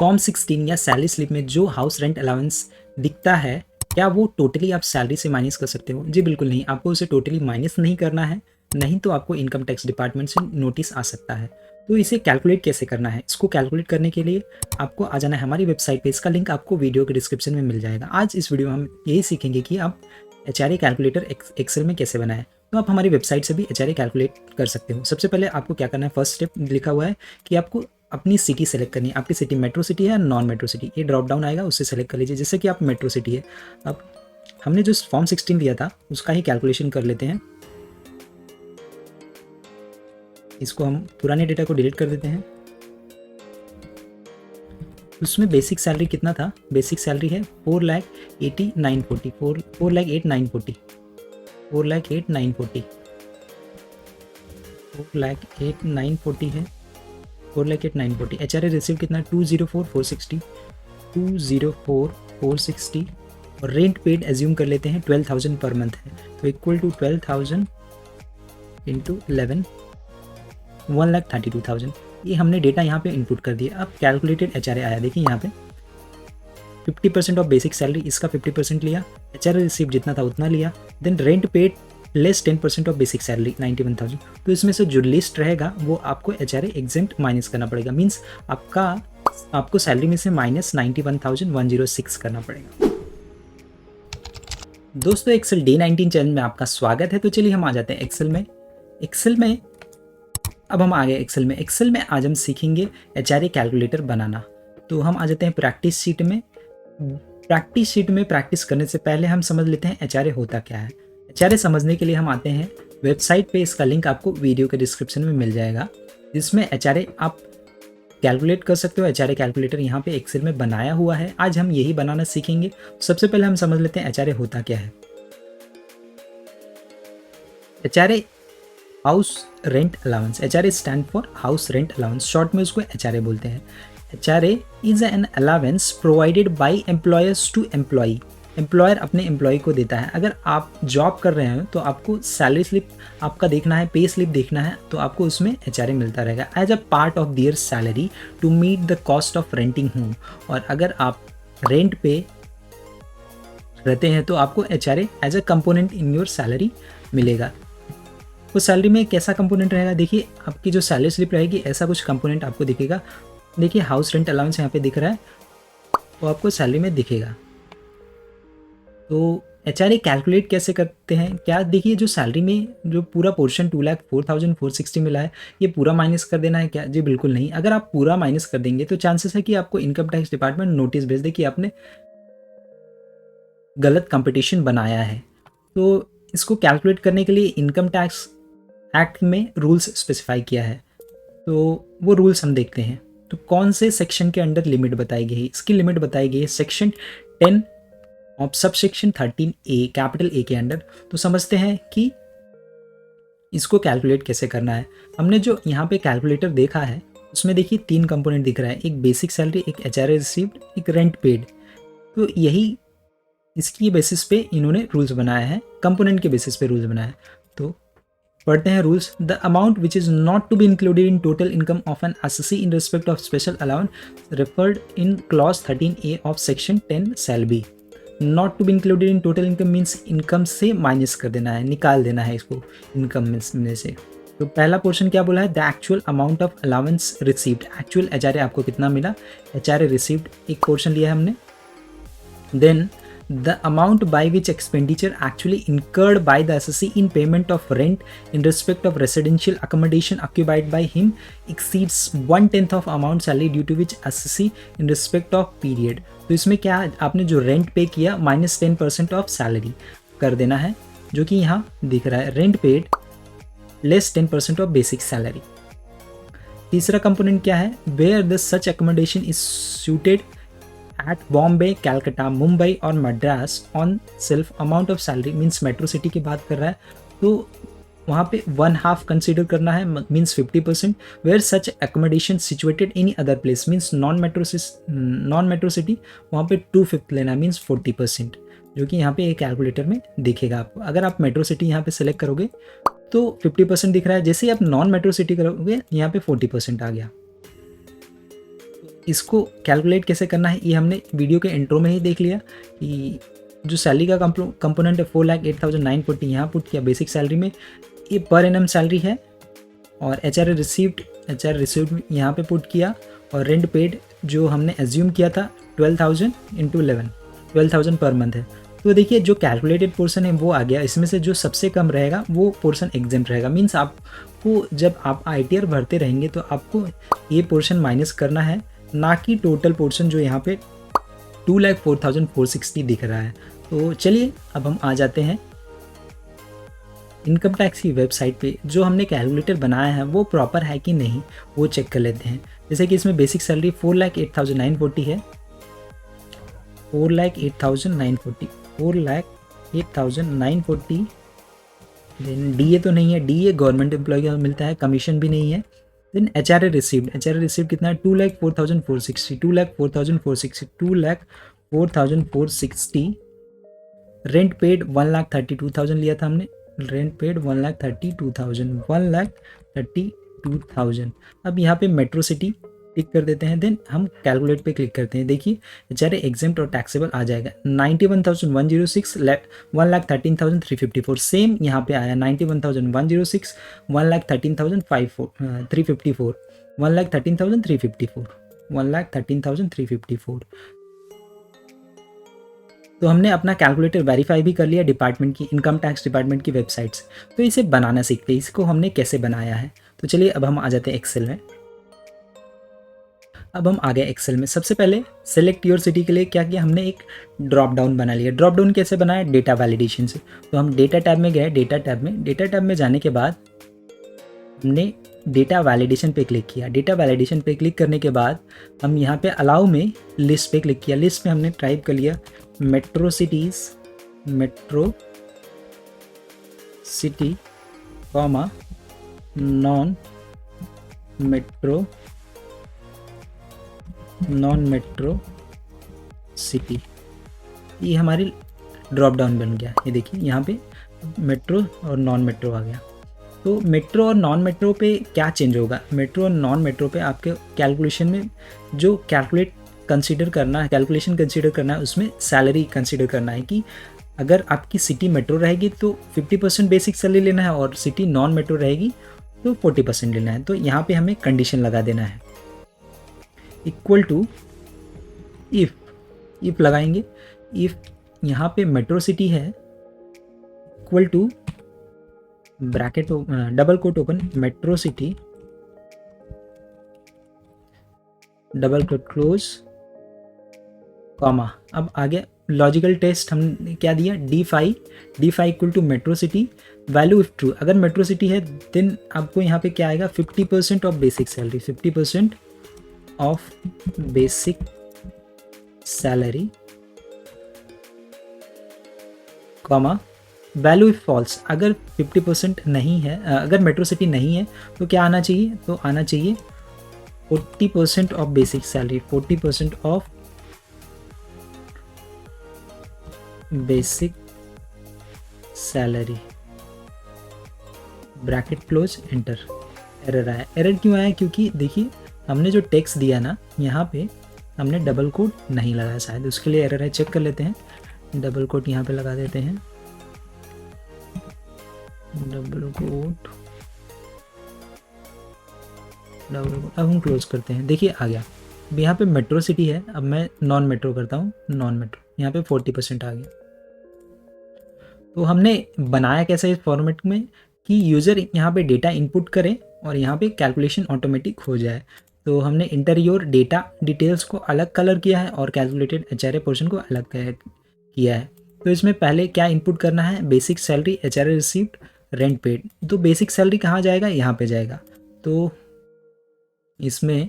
Form 16 या salary slip में जो हाउस रेंट अलाउंस दिखता है, क्या वो टोटली आप सैलरी से माइनस कर सकते हो? जी बिल्कुल नहीं, आपको उसे टोटली माइनस नहीं करना है, नहीं तो आपको इनकम टैक्स डिपार्टमेंट से नोटिस आ सकता है। तो इसे कैलकुलेट कैसे करना है? इसको कैलकुलेट करने के लिए आपको आ जाना है हमारी वेबसाइट पे, इसका लिंक आपको वीडियो के डिस्क्रिप्शन में मिल जाएगा। आज इस वीडियो में हम यही सीखेंगे कि आप HRA कैलकुलेटर एक्सेल में कैसे बनाएं। तो आप हमारी वेबसाइट से भी HRA कैलकुलेट कर सकते हो। सबसे पहले आपको क्या करना है, फर्स्ट स्टेप लिखा हुआ है कि आपको अपनी सिटी सेलेक्ट करनी है। आपकी सिटी मेट्रो सिटी है या नॉन मेट्रो सिटी, ये ड्रॉप डाउन आएगा, उससे सेलेक्ट कर लीजिए। जैसे कि आप मेट्रो सिटी है, अब हमने जो फॉर्म 16 दिया था उसका ही कैलकुलेशन कर लेते हैं। इसको हम पुराने डेटा को डिलीट कर देते हैं। उसमें बेसिक सैलरी कितना था? बेसिक सैलरी है 4,80,940 4,08,940 4,08,940 4,08,940 है, 4,08,940। HRA रिसीव कितना? 204,460 204,460 और रेंट पेड एज्यूम कर लेते हैं 12,000 पर मंथ है, तो इक्वल टू 12,000 इंटू 11 1,32,000। ये हमने डेटा यहाँ पे इनपुट कर दिया। अब कैलकुलेटेड HRA आया, देखिए यहाँ पे 50% ऑफ बेसिक सैलरी, इसका 50% लिया, HRA रिसीव जितना था उतना लिया, then rent paid less 10% of basic salary 91,000। तो इसमें से जो लिस्ट रहेगा वो आपको HRA एग्जेम्प्ट माइनस करना पड़ेगा, मीन्स आपको सैलरी में से माइनस 91,106 करना पड़ेगा। दोस्तों एक्सेल डे 19 चैनल में आपका स्वागत है। तो चलिए हम आ जाते हैं एक्सेल में। अब हम आ गए एक्सेल में आज हम सीखेंगे HRA कैलकुलेटर बनाना। तो हम आ जाते हैं प्रैक्टिस शीट में। प्रैक्टिस करने से पहले हम समझ लेते हैं HRA होता क्या है। HRA समझने के लिए हम आते हैं वेबसाइट पे, इसका लिंक आपको वीडियो के डिस्क्रिप्शन में मिल जाएगा, जिसमें HRA आप कैलकुलेट कर सकते हो। HRA कैलकुलेटर यहाँ पे एक्सेल में बनाया हुआ है, आज हम यही बनाना सीखेंगे। सबसे पहले हम समझ लेते हैं HRA होता क्या है। HRA house rent allowance, HRA stand for house rent allowance, short में उसको HRA बोलते हैं। HRA is an allowance provided by employers to employee. Employer अपने एम्प्लॉय को देता है। अगर आप जॉब कर रहे हो तो आपको सैलरी स्लिप आपका देखना है, पे स्लिप देखना है, तो आपको उसमें HRA मिलता रहेगा as a part of their salary to meet the cost of renting home. और अगर आप रेंट पे रहते हैं तो आपको HRA as a component in your salary मिलेगा। उस सैलरी में कैसा कंपोनेंट रहेगा? देखिए आपकी जो सैलरी स्लिप रहेगी ऐसा कुछ कंपोनेंट आपको दिखेगा। देखिए हाउस रेंट अलाउंस यहाँ पे दिख रहा है, वो आपको सैलरी में दिखेगा। तो HRA कैलकुलेट कैसे करते हैं? क्या देखिए, जो सैलरी में जो पूरा पोर्शन 2,04,460 मिला है, ये पूरा माइनस कर देना है क्या? जी बिल्कुल नहीं। अगर आप पूरा माइनस कर देंगे तो चांसेस है कि आपको इनकम टैक्स डिपार्टमेंट नोटिस भेज दे कि आपने गलत कंपटीशन बनाया है। तो इसको कैलकुलेट करने के लिए इनकम टैक्स एक्ट में रूल्स स्पेसिफाई किया है, तो वो रूल्स हम देखते हैं। तो कौन से सेक्शन के अंडर लिमिट बताई गई है? इसकी लिमिट बताई गई है section 10 of sub section 13A capital A के अंडर। तो समझते हैं कि इसको कैलकुलेट कैसे करना है। हमने जो यहाँ पे कैलकुलेटर देखा है उसमें देखिए 3 कंपोनेंट दिख रहा है, एक बेसिक सैलरी, एक HRA रिसीव्ड, एक रेंट पेड। तो यही इसकी बेसिस पे इन्होंने रूल्स बनाया है, कंपोनेंट के बेसिस पे रूल्स बनाया है। तो पढ़ते हैं rules. The amount which is not to be included in total income of an SSC in respect of special allowance referred in clause 13A of section 10 shall be. Not to be included in total income means income से minus कर देना है, निकाल देना है इसको income में से। तो पहला पोर्शन क्या बोला है? The actual amount of allowance received, actual HRA आपको कितना मिला, HRA रिसीव्ड एक पोर्शन लिया है हमने। Then the amount by which expenditure actually incurred by the assessee in payment of rent in respect of residential accommodation occupied by him exceeds 1/10 of amount salary due to which assessee in respect of period। तो इसमें क्या आपने जो rent पे किया minus 10% of salary कर देना है, जो कि यहाँ दिख रहा है, rent paid less 10% of basic salary. तीसरा कंपोनेंट क्या है? Where the such accommodation is suited at Bombay, Calcutta, Mumbai और Madras on self amount of salary, means metro city की बात कर रहा है, तो वहाँ पे 1/2 कंसिडर करना है, means 50%। Where such accommodation situated any other place means non metro city, वहाँ पे 2/5 लेना है, मीन्स 40%, जो कि यहाँ पे एक कैलकुलेटर में दिखेगा आपको। अगर आप मेट्रो सिटी यहाँ पे सेलेक्ट करोगे तो 50% दिख रहा है, जैसे ही आप नॉन मेट्रो सिटी करोगे यहाँ पे 40% आ गया। इसको कैलकुलेट कैसे करना है ये हमने वीडियो के इंट्रो में ही देख लिया कि जो सैलरी का कंपोनेंट है 4,08,940 यहाँ पुट किया बेसिक सैलरी में, ये पर एनम सैलरी है। और एच आर रिसीव्ड यहाँ पे पुट किया, और रेंट पेड जो हमने एज्यूम किया था 12,000 इंटू 11, 12,000 पर मंथ है। तो देखिए जो कैलकुलेटेड पोर्शन है वो आ गया, इसमें से जो सबसे कम रहेगा वो पोर्शन एग्जेम्प्ट रहेगा। मीन्स आपको जब आप ITR भरते रहेंगे तो आपको ये पोर्शन माइनस करना है, ना कि टोटल पोर्शन जो यहाँ पे 2,04,460 दिख रहा है। तो चलिए अब हम आ जाते हैं इनकम टैक्स की वेबसाइट पे। जो हमने कैलकुलेटर बनाया है वो प्रॉपर है कि नहीं वो चेक कर लेते हैं। जैसे कि इसमें बेसिक सैलरी 4,08,940 है, 4,08,940 देन DA तो नहीं है, DA गवर्नमेंट एम्प्लॉय का मिलता है, कमीशन भी नहीं है। देन HRA रिसीव्ड कितना है 2,04,460, 2,04,460 रेंट पेड 1,32,000 लिया था हमने, रेंट पेड 1,32,000। अब यहाँ पे मेट्रो सिटी टिक कर देते हैं, देन हम कैलकुलेट पे क्लिक करते हैं। देखिए HRA एग्जेम्प्ट और टैक्सेबल आ जाएगा 91,106, 1,13,354। सेम यहाँ पे आया 91,106, 1,13,354, 1,13,354। तो हमने अपना कैलकुलेटर वेरीफाई भी कर लिया डिपार्टमेंट की, इनकम टैक्स डिपार्टमेंट की वेबसाइट से। तो इसे बनाना सीखते हैं, इसको हमने कैसे बनाया है। तो चलिए अब हम आ जाते हैं एक्सेल में। अब हम आ गए एक्सेल में। सबसे पहले सेलेक्ट योर सिटी के लिए क्या किया, हमने एक ड्रॉप डाउन बना लिया। ड्रॉप डाउन कैसे बनाया, डेटा वैलिडेशन से। तो हम डेटा टैब में गए, डेटा टैब में जाने के बाद हमने डेटा वैलिडेशन पे क्लिक किया। डेटा वैलिडेशन पे क्लिक करने के बाद हम यहाँ पे अलाउ में लिस्ट पे क्लिक किया। लिस्ट में हमने टाइप कर लिया metro city comma non metro city. ये हमारी ड्रॉप डाउन बन गया। ये देखिए यहाँ पे मेट्रो और नॉन मेट्रो आ गया। तो मेट्रो और नॉन मेट्रो पे क्या चेंज होगा, मेट्रो और नॉन मेट्रो पे आपके कैलकुलेशन में जो कैलकुलेशन कंसीडर करना है उसमें सैलरी कंसीडर करना है कि अगर आपकी सिटी मेट्रो रहेगी तो 50% बेसिक सैलरी लेना है, और सिटी नॉन मेट्रो रहेगी तो 40% लेना है। तो यहाँ पे हमें कंडीशन लगा देना है, इक्वल टू इफ लगाएंगे। इफ यहाँ पे मेट्रो सिटी है equal to bracket double quote open metro city double quote close comma. अब आगे लॉजिकल टेस्ट हमने क्या दिया, D5 equal to metro city value if true. अगर मेट्रो सिटी है देन आपको यहाँ पे क्या आएगा 50% of basic salary, 50% of basic salary comma value if false. अगर 50% नहीं है, अगर मेट्रो सिटी नहीं है तो क्या आना चाहिए, तो आना चाहिए 40% of basic salary, 40% of basic salary bracket close enter. Error आया। एरर क्यों आया, क्योंकि देखिए हमने जो टेक्स्ट दिया ना यहाँ पे हमने डबल कोट नहीं लगाया, शायद उसके लिए एरर है। चेक कर लेते हैं, डबल कोट यहाँ पे लगा देते हैं, डबल कोट। अब हम क्लोज करते हैं। देखिए आ गया। अब यहाँ पे मेट्रो सिटी है, अब मैं नॉन मेट्रो करता हूँ, नॉन मेट्रो यहाँ पे 40% आ गया। तो हमने बनाया कैसे इस फॉर्मेट में कि यूज़र यहाँ पे डेटा इनपुट करे और यहाँ पे कैलकुलेशन ऑटोमेटिक हो जाए। तो हमने इंटरयोर डेटा डिटेल्स को अलग कलर किया है और कैलकुलेटेड HRA पोर्शन को अलग किया है। तो इसमें पहले क्या इनपुट करना है, basic salary, HRA received, rent paid. तो बेसिक सैलरी कहाँ जाएगा, यहाँ पे जाएगा। तो इसमें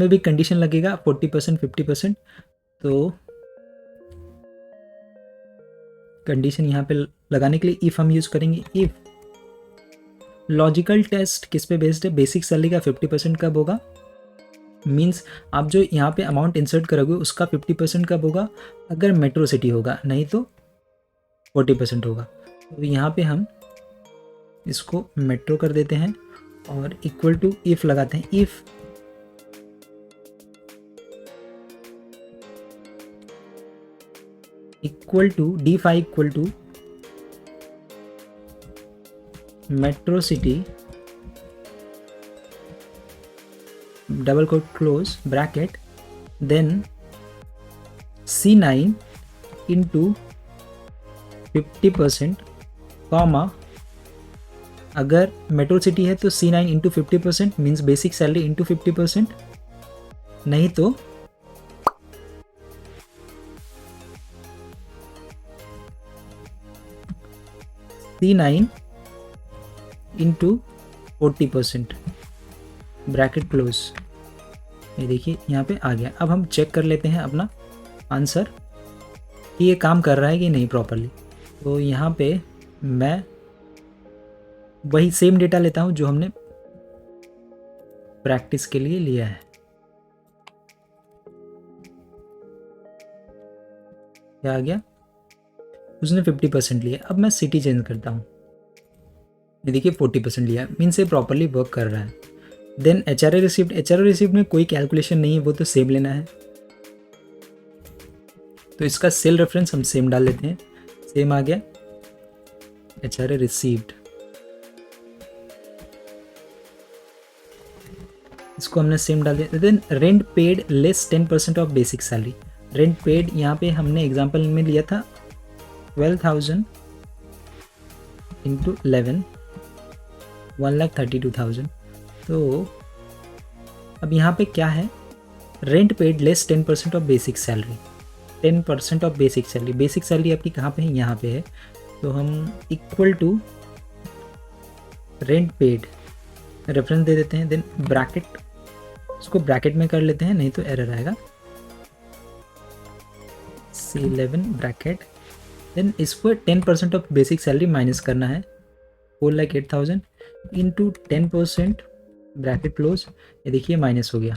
भी कंडीशन लगेगा 40%, 50%। तो कंडीशन यहाँ पे लगाने के लिए इफ़ हम यूज़ करेंगे। इफ़ लॉजिकल टेस्ट किस पे बेस्ड है, बेसिक सैलरी का 50% कब होगा, मीन्स आप जो यहाँ पे अमाउंट इंसर्ट करोगे उसका 50% कब होगा, अगर मेट्रो सिटी होगा, नहीं तो 40% होगा। तो यहाँ पे हम इसको मेट्रो कर देते हैं और इक्वल टू इफ़ लगाते हैं। If equal to D5 equal to metro city double quote close bracket then C9 into 50% comma, अगर मेट्रो सिटी है तो C9 into 50% means basic salary into 50%, नहीं तो C9 इंटू 40% ब्रैकेट क्लोज। ये देखिए यहाँ पे आ गया। अब हम चेक कर लेते हैं अपना आंसर कि ये काम कर रहा है कि नहीं प्रॉपरली। तो यहाँ पे मैं वही सेम डेटा लेता हूँ जो हमने प्रैक्टिस के लिए लिया है। क्या आ गया, उसने 50% लिया। अब मैं सिटी चेंज करता हूँ, ये देखिए 40% लिया, मीन्स ये प्रॉपरली वर्क कर रहा है। देन HRA रिसिप्ट में कोई कैलकुलेशन नहीं है, वो तो सेम लेना है। तो इसका सेल रेफरेंस हम सेम डाल लेते हैं, सेम आ गया HRA रिसीव्ड। इसको हमने सेम डाल दिया। Then rent paid less 10% of basic salary. Rent paid यहाँ पे हमने एग्जांपल में लिया था 12,000 इंटू 11 1,32,000। तो अब यहाँ पे क्या है, rent paid less 10% of basic salary. 10% of basic salary, basic salary आपकी कहाँ पे है, यहाँ पे है। तो हम equal to rent paid reference दे देते हैं, देन ब्रैकेट, इसको ब्रैकेट में कर लेते हैं नहीं तो एरर आएगा। C11 ब्रैकेट, देन इसको 10% ऑफ बेसिक सैलरी माइनस करना है, 4,08,000 इंटू 10% ब्रैकेट क्लोज। ये देखिए माइनस हो गया।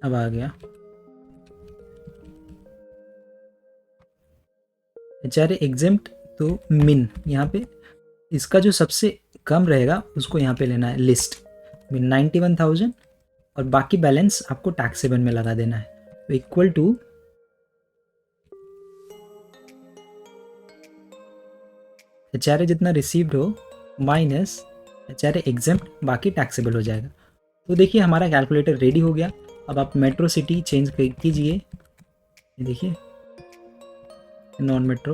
अब आ गया HRA एग्जेम्प्ट। तो मिन यहाँ पे इसका जो सबसे कम रहेगा उसको यहाँ पे लेना है, लिस्ट मिन 91,000 और बाकी बैलेंस आपको टैक्सेबल में लगा देना है। तो इक्वल टू HRA जितना रिसीव्ड हो माइनस HRA एग्जेम्प्ट, बाकी टैक्सेबल हो जाएगा। तो देखिए हमारा कैलकुलेटर रेडी हो गया। अब आप मेट्रो सिटी चेंज कीजिए, ये देखिए नॉन मेट्रो,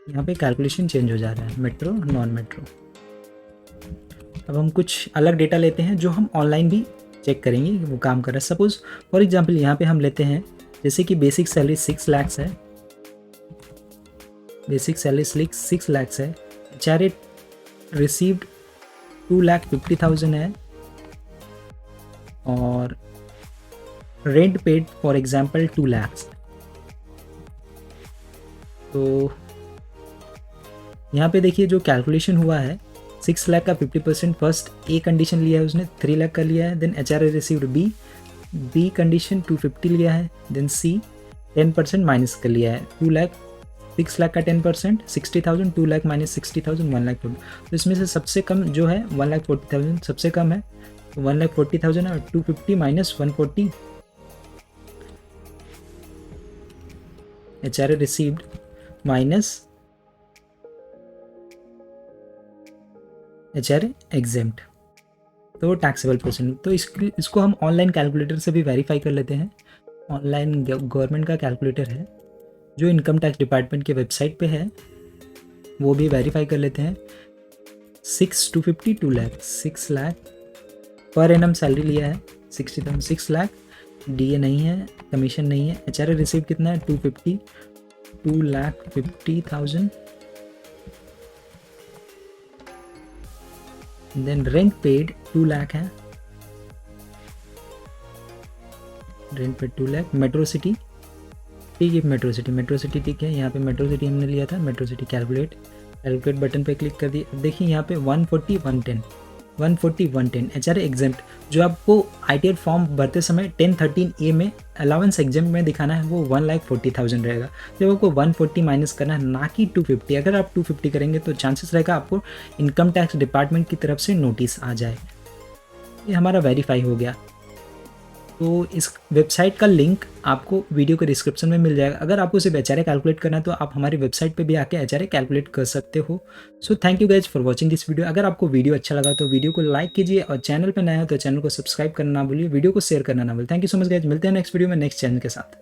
यहाँ पे कैलकुलेशन चेंज हो जा रहा है, मेट्रो नॉन मेट्रो। अब हम कुछ अलग डेटा लेते हैं जो हम ऑनलाइन भी चेक करेंगे कि वो काम कर रहा है। सपोज फॉर एग्जांपल यहाँ पे हम लेते हैं जैसे कि बेसिक सैलरी 6 लाख है, बेसिक सैलरी 6 लाख है, HRA रिसीव्ड 2,50,000 है और rent paid for example 2 lakh. तो यहाँ पे देखिए जो कैलकुलेशन हुआ है 6 लाख का 50% फर्स्ट ए कंडीशन लिया है उसने, 3 लाख का लिया है। Then HRA received by condition 250 लिया है। देन C 10% माइनस कर लिया है, 2 लाख 6 लाख का 10% 60,000, 2 लाख माइनस 60,000 1,40,000। तो इसमें से सबसे कम जो है 1,40,000 सबसे कम है, 1,40,000 और 250 minus 140 HRA received minus HRA exempt, तो टैक्सेबल परसेंट। तो इसको हम ऑनलाइन कैलकुलेटर से भी वेरीफाई कर लेते हैं। ऑनलाइन गवर्नमेंट का कैलकुलेटर है जो इनकम टैक्स डिपार्टमेंट के वेबसाइट पे है, वो भी वेरीफाई कर लेते हैं। 6,250 2 lakh, 6 lakh per annum salary लिया है 60,000, 6 लाख, DA नहीं है, कमीशन नहीं है। HRA रिसीव कितना है 250, 2,50,000। देन रेंट पेड 2 लाख है, rent paid 2 lakh. Metro city ठीक है, मेट्रो सिटी ठीक है, यहाँ पे मेट्रो सिटी हमने लिया था। मेट्रो सिटी कैलकुलेट बटन पे क्लिक कर दिए। अब देखिए यहाँ पे 140 110 140 110 HRA एग्जाम जो आपको ITR फॉर्म भरते समय 1013A में अलाउंस एग्जाम में दिखाना है वो 1,40,000 रहेगा। जब आपको 140 माइनस करना है ना कि 250, अगर आप 250 करेंगे तो चांसेस रहेगा आपको इनकम टैक्स डिपार्टमेंट की तरफ से नोटिस आ जाए। ये हमारा वेरीफाई हो गया। तो इस वेबसाइट का लिंक आपको वीडियो के डिस्क्रिप्शन में मिल जाएगा। अगर आपको सिर्फ HRA कैलकुलेट करना है तो आप हमारी वेबसाइट पे भी आके HRA कैलकुलेट कर सकते हो। So thank you guys for watching this video. अगर आपको वीडियो अच्छा लगा तो वीडियो को लाइक कीजिए और चैनल पर नया है तो चैनल को सब्सक्राइब करना ना भूलिए, वीडियो को शेयर करना ना भूलिए। Thank you so much guys, मिलते हैं नेक्स्ट वीडियो में नेक्स्ट चैनल के साथ।